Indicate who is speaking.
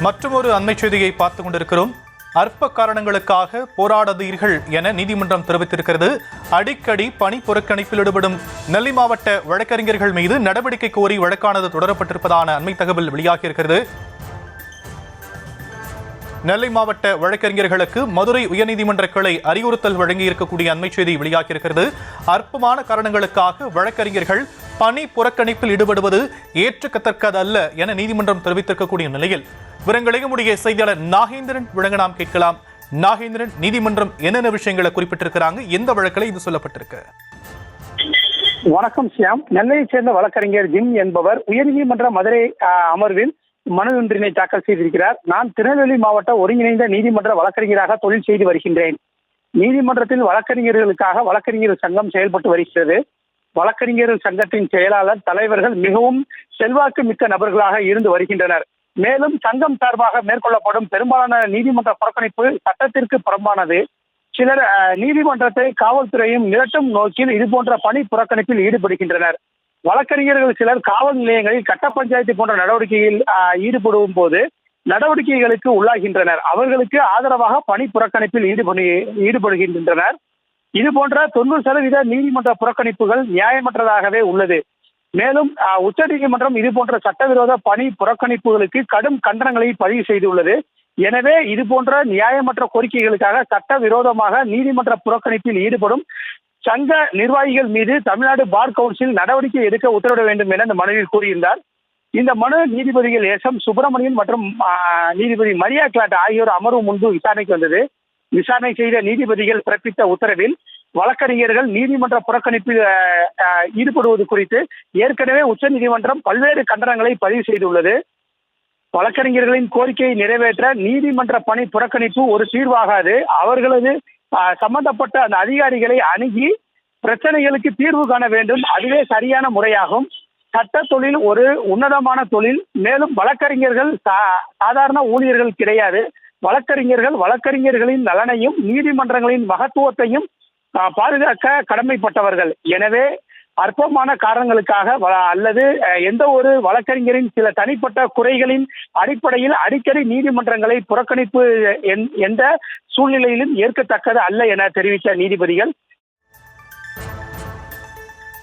Speaker 1: மற்றொரு அண்மை செய்தியை பார்த்துக் கொண்டிருக்கிறோம். அற்ப காரணங்களுக்காக போராடாதீர்கள் என நீதிமன்றம் தெரிவித்திருக்கிறது. அடிக்கடி பணி புறக்கணிப்பில் ஈடுபடும் நெல்லை மாவட்ட வழக்கறிஞர்கள் மீது நடவடிக்கை கோரி வழக்கானது தொடரப்பட்டிருப்பதான அண்மை தகவல் வெளியாகியிருக்கிறது. நெல்லை மாவட்ட வழக்கறிஞர்களுக்கு மதுரை உயர்நீதிமன்ற கிளை அறிவுறுத்தல் வழங்கியிருக்கக்கூடிய அண்மை செய்தி வெளியாகியிருக்கிறது. அற்பமான காரணங்களுக்காக வழக்கறிஞர்கள் பணி புறக்கணிப்பில் ஈடுபடுவது ஏற்றுக்கத்தக்கதல்ல என நீதிமன்றம் தெரிவித்திருக்கக்கூடிய நிலையில் விவரங்களையும் உடைய செய்தியாளர் நாகேந்திரன் வழங்க நாம் கேட்கலாம். நாகேந்திரன், நீதிமன்றம் என்னென்ன விஷயங்களை குறிப்பிட்டிருக்கிறாங்க, எந்த வழக்கில் இது சொல்லப்பட்டிருக்கு?
Speaker 2: வணக்கம் சியாம். நெல்லையைச் சேர்ந்த வழக்கறிஞர் ஜிம் என்பவர் உயர்நீதிமன்ற மதுரை அமர்வில் மனு ஒன்றினை தாக்கல் செய்திருக்கிறார். நான் திருநெல்வேலி மாவட்ட ஒருங்கிணைந்த நீதிமன்ற வழக்கறிஞராக தொழில் செய்து வருகின்றேன். நீதிமன்றத்தில் வழக்கறிஞர்களுக்காக வழக்கறிஞர் சங்கம் செயல்பட்டு வருகிறது. வழக்கறிஞர் சங்கத்தின் செயலாளர், தலைவர்கள் மிகவும் செல்வாக்கு மிக்க நபர்களாக இருந்து வருகின்றனர். மேலும் சங்கம் சார்பாக மேற்கொள்ளப்படும் பெரும்பாலான நீதிமன்ற புறக்கணிப்பு சட்டத்திற்கு புறம்பானது. சிலர் நீதிமன்றத்தை காவல்துறையும் மிரட்டும் நோக்கில் இதுபோன்ற பணி புறக்கணிப்பில் ஈடுபடுகின்றனர். வழக்கறிஞர்கள் சிலர் காவல் நிலையங்களில் கட்ட பஞ்சாயத்து போன்ற நடவடிக்கையில் ஈடுபடும் போது நடவடிக்கைகளுக்கு உள்ளாகின்றனர். அவர்களுக்கு ஆதரவாக பணி புறக்கணிப்பில் ஈடுபடுகின்றனர். இது போன்ற 90% நீதிமன்ற புறக்கணிப்புகள் நியாயமற்றதாகவே உள்ளது. மேலும் உச்சநீதிமன்றம் இது போன்ற சட்டவிரோத பணி புறக்கணிப்புகளுக்கு கடும் கண்டனங்களை பதிவு செய்துள்ளது. எனவே இது போன்ற நியாயமற்ற கோரிக்கைகளுக்காக சட்டவிரோதமாக நீதிமன்ற புறக்கணிப்பில் ஈடுபடும் சங்க நிர்வாகிகள் மீது தமிழ்நாடு பார் கவுன்சில் நடவடிக்கை எடுக்க உத்தரவிட வேண்டும் என இந்த மனுவில் கூறியிருந்தார். இந்த மனு நீதிபதிகள் எஸ்.எம். சுப்பிரமணியன் மற்றும் நீதிபதி மரியா கிளாட் ஆகியோர் அமர்வு முன்பு விசாரணைக்கு வந்தது. விசாரணை செய்த நீதிபதிகள் பிறப்பித்த உத்தரவில் வழக்கறிஞர்கள் நீதிமன்ற புறக்கணிப்பில் ஈடுபடுவது குறித்து ஏற்கனவே உச்சநீதிமன்றம் பல்வேறு கண்டனங்களை பதிவு செய்துள்ளது. வழக்கறிஞர்களின் கோரிக்கையை நிறைவேற்ற நீதிமன்ற பணி புறக்கணிப்பு ஒரு தீர்வாகாது. அவர்களது சம்பந்தப்பட்ட அந்த அதிகாரிகளை அணுகி பிரச்சனைகளுக்கு தீர்வு காண வேண்டும். அதுவே சரியான முறையாகும். சட்ட தொழில் ஒரு உன்னதமான தொழில். மேலும் வழக்கறிஞர்கள் சாதாரண ஊழியர்கள் கிடையாது. வழக்கறிஞர்களின் நலனையும் நீதிமன்றங்களின் மகத்துவத்தையும் பாதுகாக்க கடமைப்பட்டவர்கள். எனவே அற்பமான காரணங்களுக்காக அல்லது எந்த ஒரு வழக்கறிஞரின் சில தனிப்பட்ட குறைகளின் அடிப்படையில் அடிக்கடி நீதிமன்றங்களை புறக்கணிப்பு எந்த சூழ்நிலையிலும் ஏற்கத்தக்கது அல்ல என தெரிவித்த நீதிபதிகள்